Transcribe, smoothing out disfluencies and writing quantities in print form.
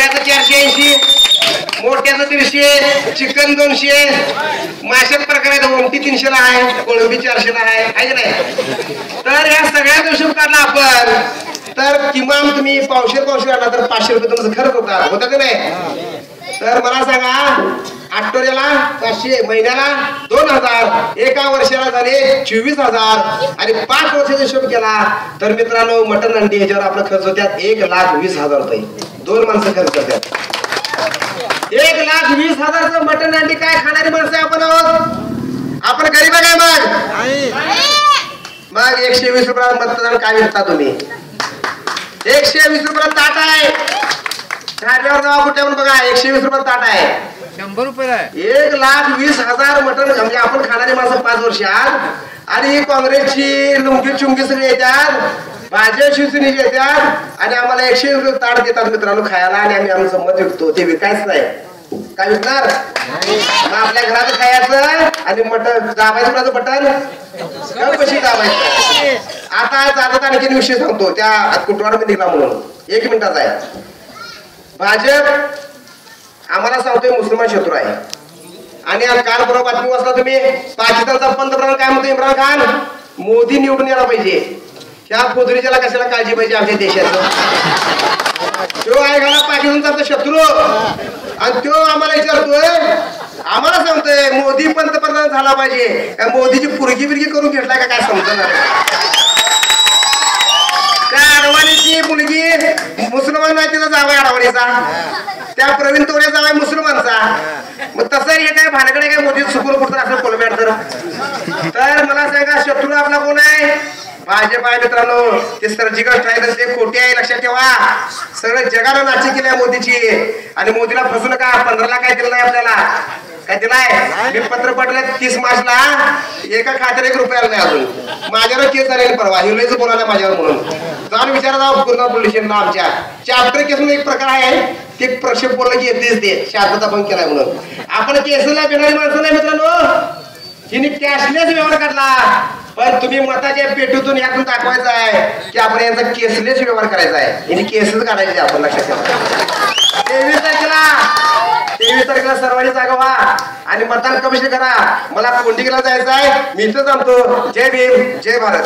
शेळ्याचं 480, मोठ्याचं 150, chicken 200, माशात प्रकार आहेत. ओमटी 300 ला आहे, कोळंबी 400 ला आहे की नाही. तर या सगळ्याचा हिशोब काढला आपण तर किमान तुम्ही पावशेर आणला तर 500 रुपये तुमचा खर्च होता की नाही. तर मला सांगा आठवड्याला 500, महिन्याला 2000, एका वर्षाला झाले 24000 आणि 5 वर्षाचा हिशोब केला तर मित्रांनो मटन अंडी ह्याच्यावर आपला खर्च होत्यात 1,20,000 रुपये. 2 माणसं खर्च करतात. 1,20,000चं मटन अंडी काय खाणारी माणसं आपण आहोत. आपण गरीब आहे मग 120 रुपयाला मतदान काय विकता तुम्ही. 120 रुपयाला ताट आहे. ठाण्यावर जावा कुठे बघा 120 रुपये ताट आहे. 100 रुपये 1,20,000 मटन म्हणजे आपण खाणारी माणसं 5 वर्षात. आणि काँग्रेसची लुंगी चुंगी सगळी येतात, भाजप शिवसेनेची येतात आणि आम्हाला 120 रुपये ताट देतात मित्रांनो खायला. आणि आम्ही आमचं मत विकतो. ते विकायच नाही. काय विकणार. आपल्या घरात खायचं आणि मटन दाबायचं कुणाचं बटन कशी दाबायचं. आता जातात आणखीन विषय सांगतो त्या कुटवाड मी निघला म्हणून 1 मिनिटाचा आहे. भाजप आम्हाला सांगतोय मुसलमान शत्रू आहे. आणि काल बरोबर बातमी वाचला तुम्ही पाकिस्तानचा पंतप्रधान काय म्हणतो इम्रान खान मोदी निवडून यायला पाहिजे. ह्या पोदरीच्याला कशाला काळजी पाहिजे आमच्या देशाचं. तो आहे घाला पाकिस्तानचा शत्रू आणि तो आम्हाला विचारतोय आम्हाला सांगतोय मोदी पंतप्रधान झाला पाहिजे. मोदीची पुरगी बिरगी करून घेतलाय का काय समजणार. त्या अडवाणीची मुलगी मुसलमान नाही तिचा जावाय अडवाणीचा. त्या प्रवीण तोडे जावाय मुसलमानचा. मग तसं हे काय भानकडे काय मोदी सुकून कुठं असं कोलमॅट तर मला सांगा शत्रू आपला कोण आहे. भाजप आहे मित्रांनो. ते सर्जिकल स्ट्राईक ते खोटे आहे लक्षात ठेवा. सगळं जगाला नाची केली आहे मोदीची. आणि मोदीला फसू नका. 15ला काय दिलं नाही आपल्याला. काय दिलाय मी पत्र पाठवलं 30 मार्चला एका खात्याला 1 रुपयाला नाही अजून. माझ्यावर केस झालेली परवा हिरोईचं बोलायला माझ्यावर म्हणून जाऊन विचारा जाऊ पूर्ण पोलीस स्टेशनला. आमच्या चॅप्टर केसून एक प्रकार आहे ते प्रक्षेप बोललं की येतेच ते शांतता पण केलाय म्हणून. आपण केसला घेणारी माणसं नाही मित्रांनो. हिने कॅशलेस व्यवहार काढला. पण तुम्ही मताच्या पेटूतून यातून दाखवायचं आहे की आपण यांचा केसलेस व्यवहार करायचा आहे. हिने केसच काढायचे आपण लक्षात ठेवा. 23 तारखेला सर्वांनी जागा व्हा आणि मतदान कमिशन करा. मला कोंडिगला जायचं आहे. मी इथं थांबतो. जय भीम जय भारत.